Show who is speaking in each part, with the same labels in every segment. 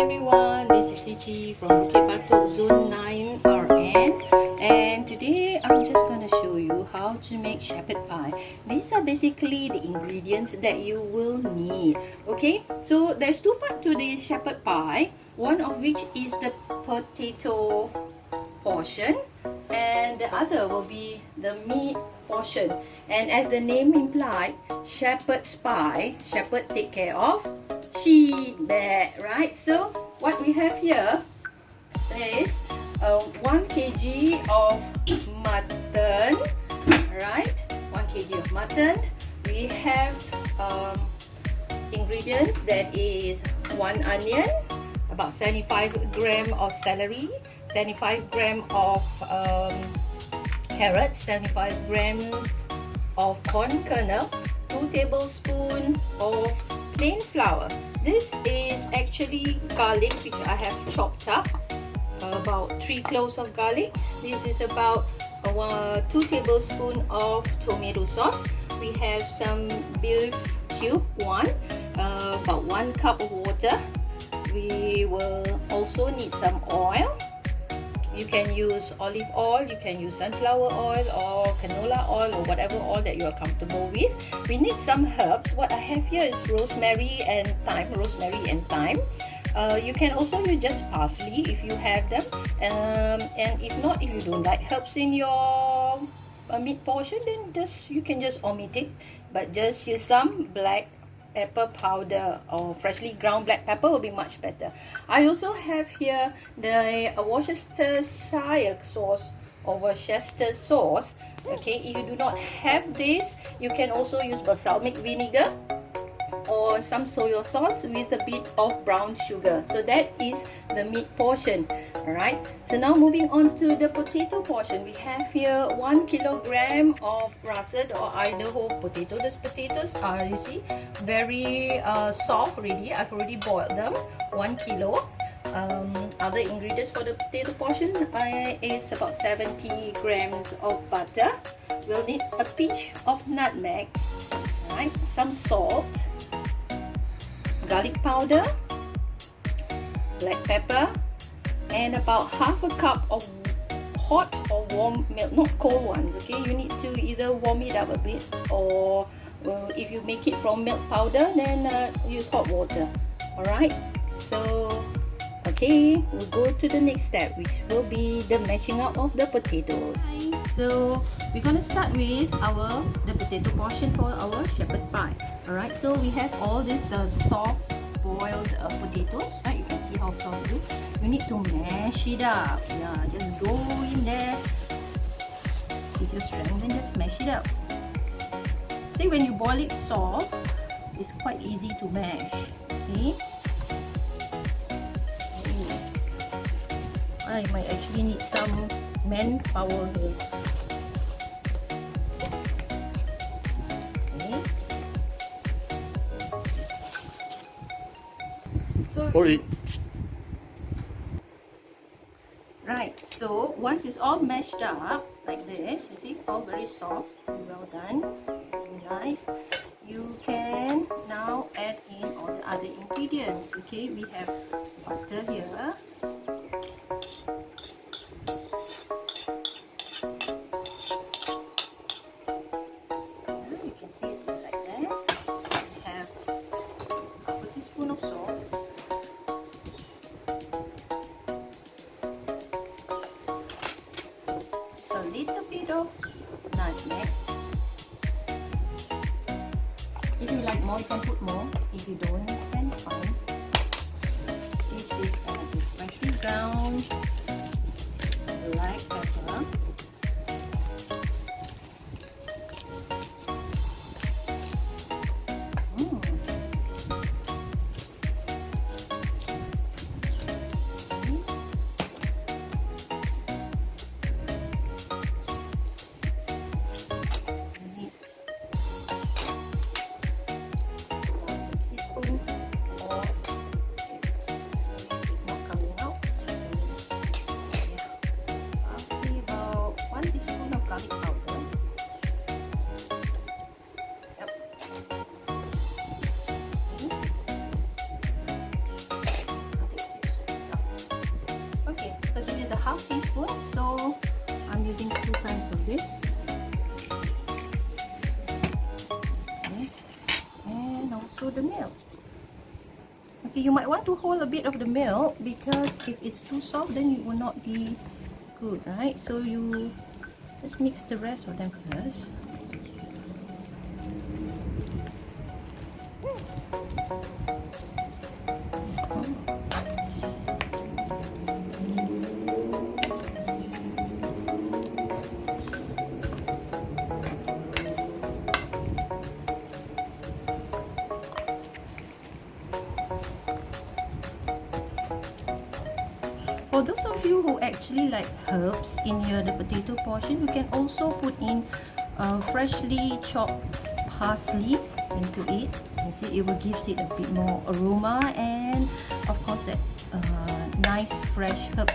Speaker 1: everyone, this is Siti from Bukit Batok Zone 9 RN, and today I'm just going to show you how to make shepherd pie. These are basically the ingredients that you will need. Okay, so there's two parts to the shepherd pie, one of which is the potato portion and the other will be the meat portion. And as the name implied, shepherd's pie, shepherd take care of sheep, right? So what we have here is 1 kg of mutton, right? 1 kg of mutton. We have ingredients, that is 1 onion, about 75 gram of celery, 75 gram of carrots, 75 grams of corn kernel, 2 tablespoons of plain flour. This is actually garlic which I have chopped up, about 3 cloves of garlic. This is about 2 tablespoons of tomato sauce. We have some beef cube, about 1 cup of water. We will also need some oil. You can use olive oil, you can use sunflower oil or canola oil or whatever oil that you are comfortable with. We need some herbs. What I have here is rosemary and thyme. You can also use just parsley if you have them. And if not, if you don't like herbs in your meat portion, then you can just omit it. But just use some black pepper powder or freshly ground black pepper will be much better. I also have here the Worcestershire sauce or Worcester sauce. Okay, if you do not have this, you can also use balsamic vinegar or some soy sauce with a bit of brown sugar. So that is the meat portion. Alright, so now moving on to the potato portion. We have here 1 kilogram of russet or Idaho potato. These potatoes are, you see, very soft already. I've already boiled them. 1 kilo. Other ingredients for the potato portion is about 70 grams of butter. We'll need a pinch of nutmeg, right? Some salt, garlic powder, black pepper, and about half a cup of hot or warm milk, not cold ones. Okay, you need to either warm it up a bit, or if you make it from milk powder, then use hot water. Alright, so okay, we'll go to the next step, which will be the mashing up of the potatoes. So we're gonna start with the potato portion for our shepherd pie. Alright, so we have all these soft boiled potatoes, right? You can see how soft it is. You need to mash it up. Yeah, just go in there with your strength and just mash it up. See, when you boil it soft, it's quite easy to mash. Okay. I might actually need some manpower here. Okay. So, right, so once it's all mashed up like this, you see, all very soft, well done, very nice. You can now add in all the other ingredients. Okay, we have butter here. You can see it's just like that. We have half a teaspoon of salt. A little bit of nutmeg. If you like more, you can put more. If you don't, then fine. This is freshly ground black pepper. I'm using 2 times of this. Okay. And also the milk. Okay, you might want to hold a bit of the milk because if it's too soft, then it will not be good, right? So you just mix the rest of them first. For those of you who actually like herbs in the potato portion, you can also put in freshly chopped parsley into it. You see, it will give it a bit more aroma and of course that nice fresh herb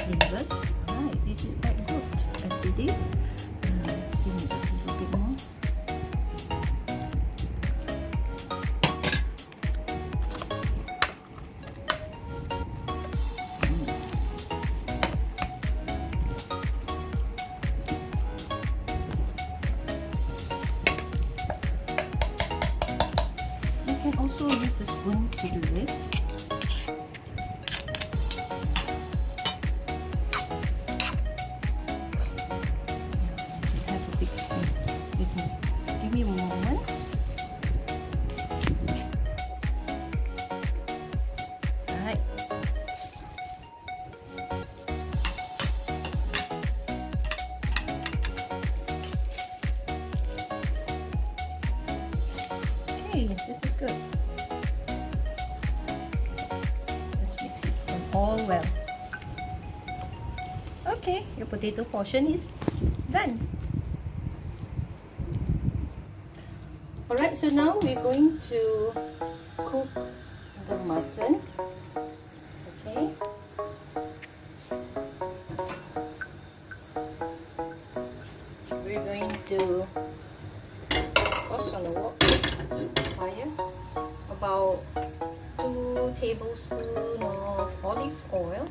Speaker 1: flavors. Alright, this is quite good as it is. Still need a little bit more. You can also use a spoon to do this. Have a big spoon with me. Give me a moment. Alright. Okay, this is good. Let's mix it all well. Okay, your potato portion is done. Alright, so now we're going to cook the mutton. Okay. We're going to toss on the fire about 2 tablespoons of olive oil.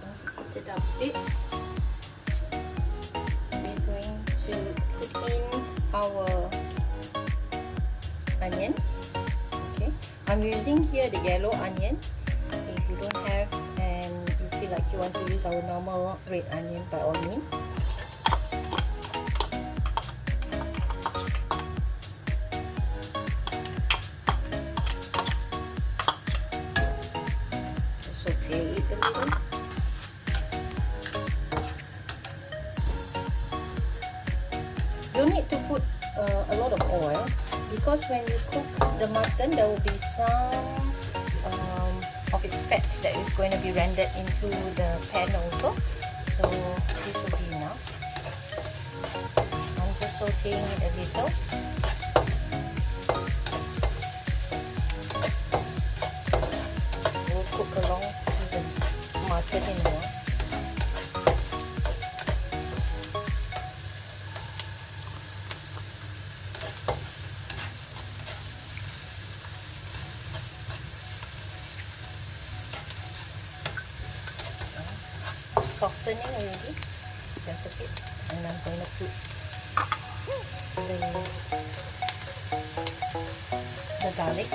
Speaker 1: Once you heat it up a bit, we're going to put in our onion. Okay, I'm using here the yellow onion. If you don't have and you feel like you want to use our normal red onion, by all means. Saute it a little. You don't need to put a lot of oil because when you cook the mutton, there will be some of its fat that is going to be rendered into the pan also. So this will be enough. I'm just sauteing it a little. We'll cook along with the mutton in there. Softening already just a bit, and I'm going to put the garlic.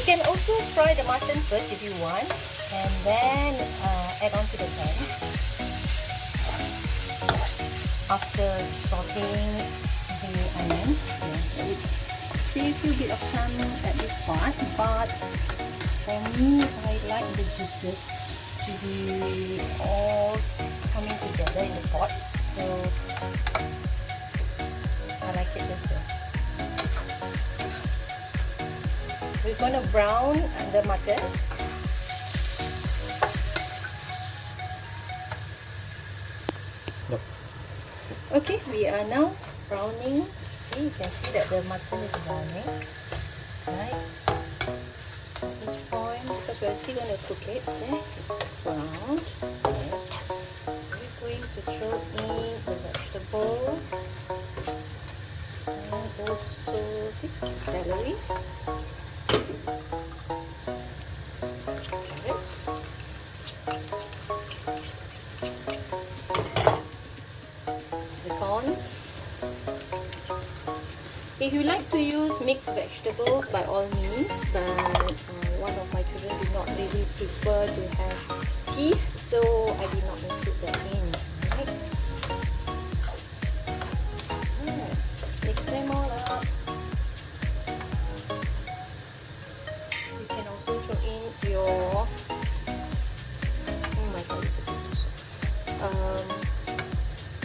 Speaker 1: can also fry the mutton first if you want, and then add on to the pan. After sauteing the onion, save a bit of time at this part, but for me, I like the juices to be all coming together in the pot, so I like it this way. We're gonna brown the mutton.
Speaker 2: Yep.
Speaker 1: Okay, we are now browning. See, you can see that the mutton is browning, right? At this point, because we're still gonna cook it, it's browned. Okay. We're going to throw in the vegetable and also celery. Carrots. The corns. If you like to use mixed vegetables, by all means, but one of my children did not really prefer to have peas, so I did not include that in. Right? Mix them all up. You can also throw in your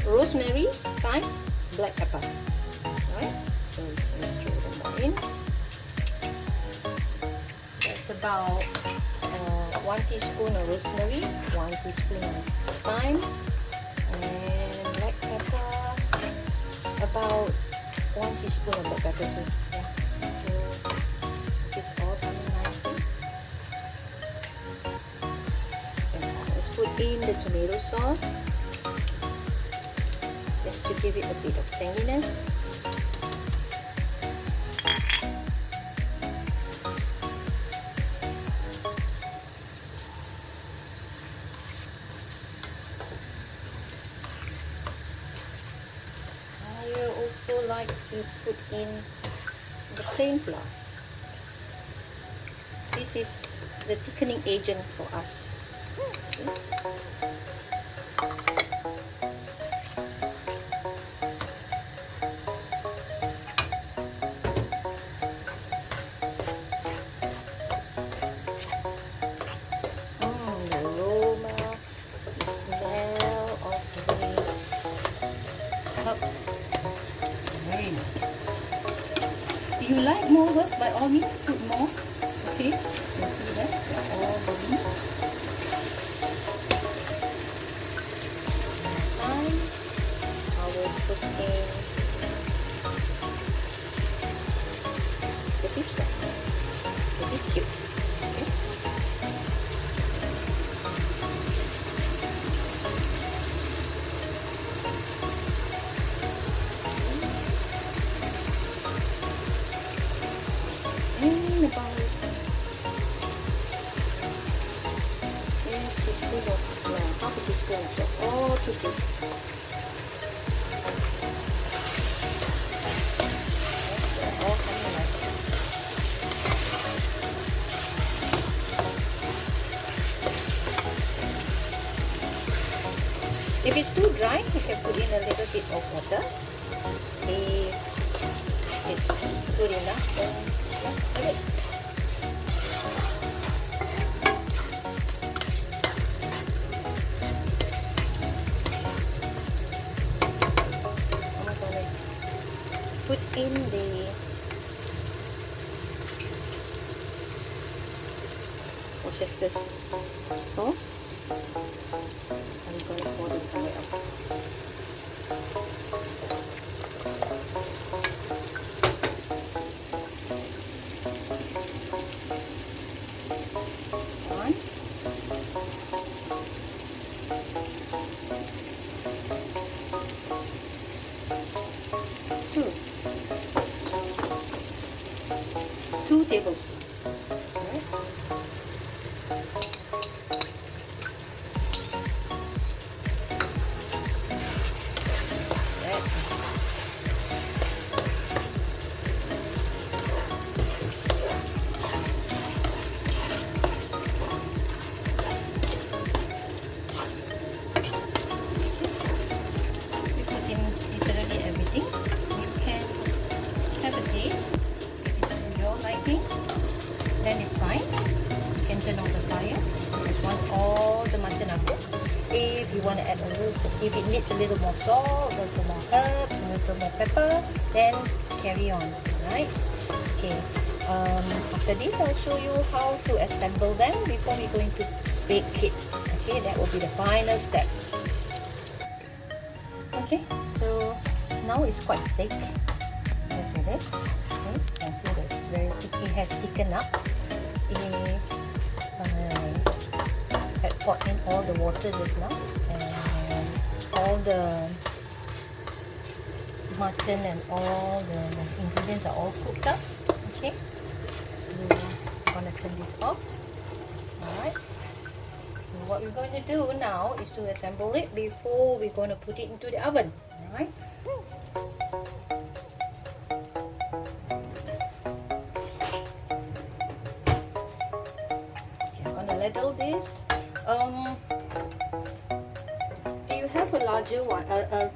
Speaker 1: rosemary, thyme, black pepper. Right? So let's throw them all in. That's about 1 teaspoon of rosemary, 1 teaspoon of thyme, and black pepper, about 1 teaspoon of black pepper too. Yeah. So this is all coming nicely. And let's put in the tomato sauce, just to give it a bit of tanginess. I also like to put in the plain flour. This is the thickening agent for us. If you like more herbs, by all means, put more. Okay, you see that? They're all going. Time, I will put in the beef stock, the beef cube. Okay. And about half a teaspoon of salt, all to taste. They're all coming nice. If it's too dry, you can put in a little bit of water. If it's good enough, then that's it. Put in the Worcester sauce. I'm going to pour this out. One. Two. 2 tablespoons. Right. cooking, then it's fine. You can turn off the fire. Because once all the mutton are cooked, if you want to add a little, if it needs a little more salt, a little more herbs, a little more pepper, then carry on, right? Okay. After this, I'll show you how to assemble them before we're going to bake it. Okay, that will be the final step. Okay, so now it's quite thick. As it is. Okay, you can see that it's very thick. It has thickened up. I poured in all the water just now, and all the mutton and all the ingredients are all cooked up. Okay, so I'm gonna turn this off. Alright, so what we're going to do now is to assemble it before we're going to put it into the oven. Alright, okay, I'm gonna ladle this. If you have a larger one, a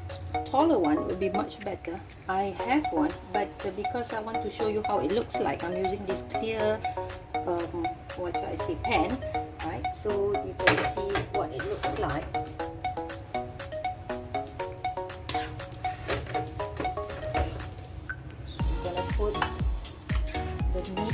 Speaker 1: taller one would be much better. I have one, but because I want to show you how it looks like, I'm using this clear what should I say, pan, right? So you can see what it looks like. So we're gonna put the meat.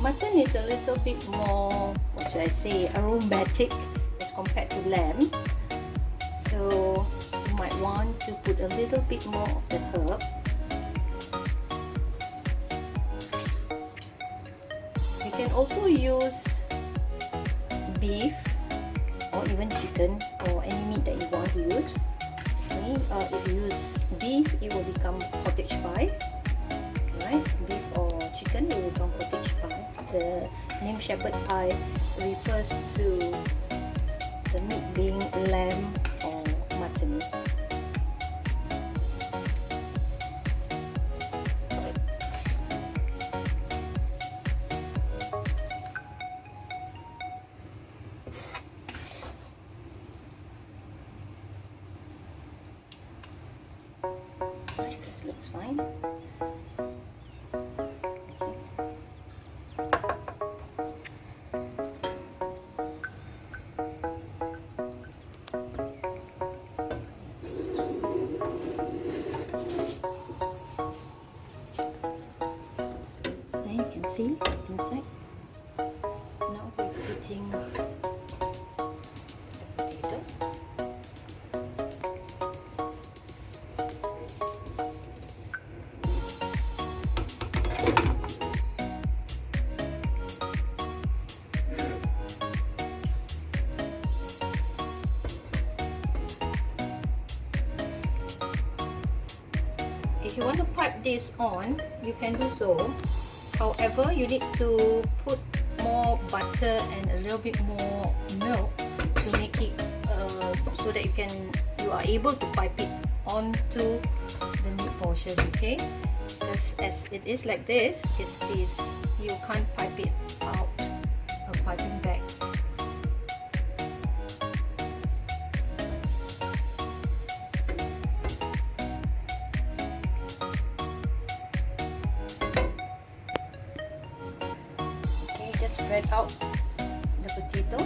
Speaker 1: Mutton is a little bit more, what should I say, aromatic as compared to lamb. So you might want to put a little bit more of the herb. You can also use beef or even chicken or any meat that you want to use. Okay? If you use beef, it will become cottage pie. Right? Beef or chicken, it will become cottage pie. The name shepherd pie refers to the meat being lamb or mutton. This looks fine. You can see inside. Now we're putting the potato. If you want to pipe this on, you can do so. However, you need to put more butter and a little bit more milk to make it so that you are able to pipe it onto the meat portion. Okay, because as it is like this, you can't pipe it out a piping bag. Spread out the potato.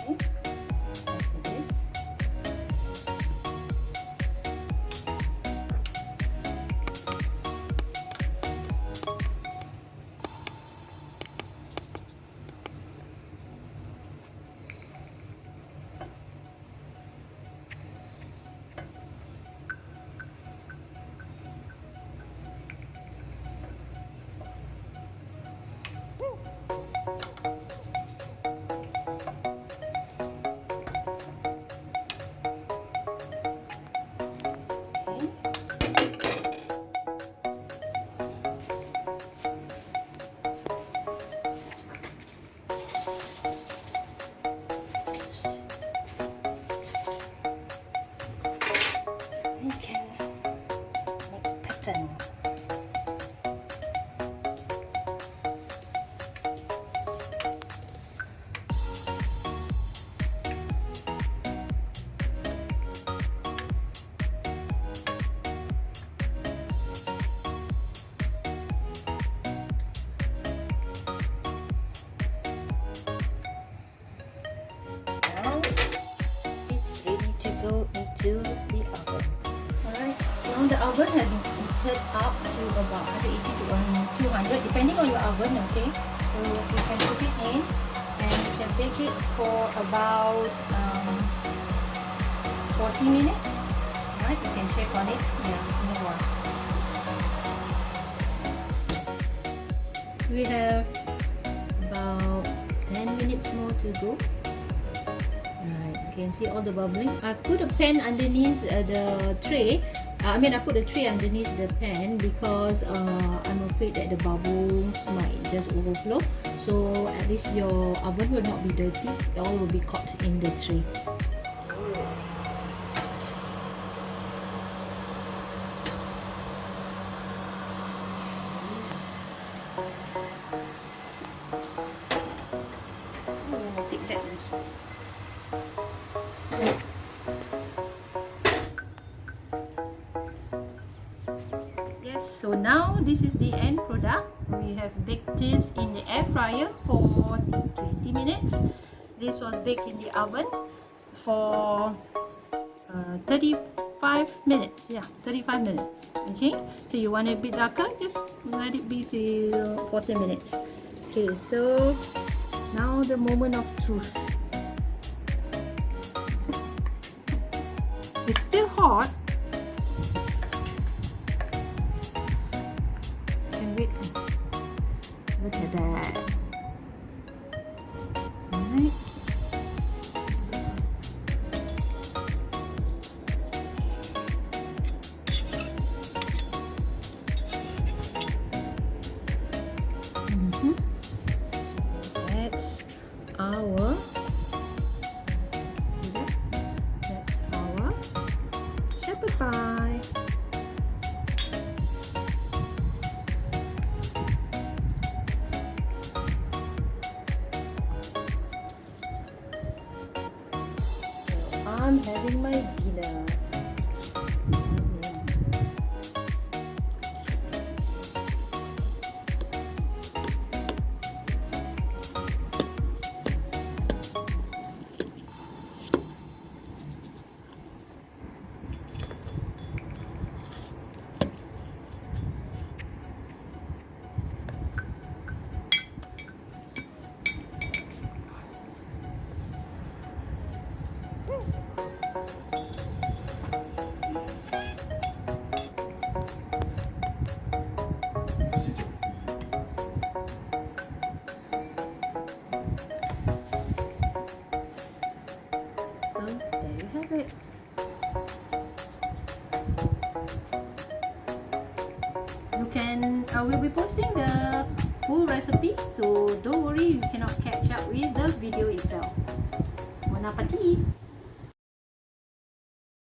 Speaker 1: Okay, as it is. oven has been heated up to about 180 to 200 depending on your oven, okay? So you can put it in and you can bake it for about 40 minutes. Alright, you can check on it. Yeah, in a while. We have about 10 minutes more to go. Right, you can see all the bubbling. I've put a pan underneath the tray. I put the tray underneath the pan because I'm afraid that the bubbles might just overflow. So at least your oven will not be dirty. It all will be caught in the tray. Take that. Yes, so now this is the end product. We have baked this in the air fryer for 20 minutes. This was baked in the oven for 35 minutes. Yeah, 35 minutes. Okay, so you want it a bit darker, just let it be till 40 minutes. Okay, so now the moment of truth. It's still hot. Can wait. Look at that. Alright. That's our. See that? That's our shepherd pie. I'm having my dinner. So there you have it. You can, we'll be posting the full recipe, so don't worry, you cannot catch up with the video itself. Bon appetit!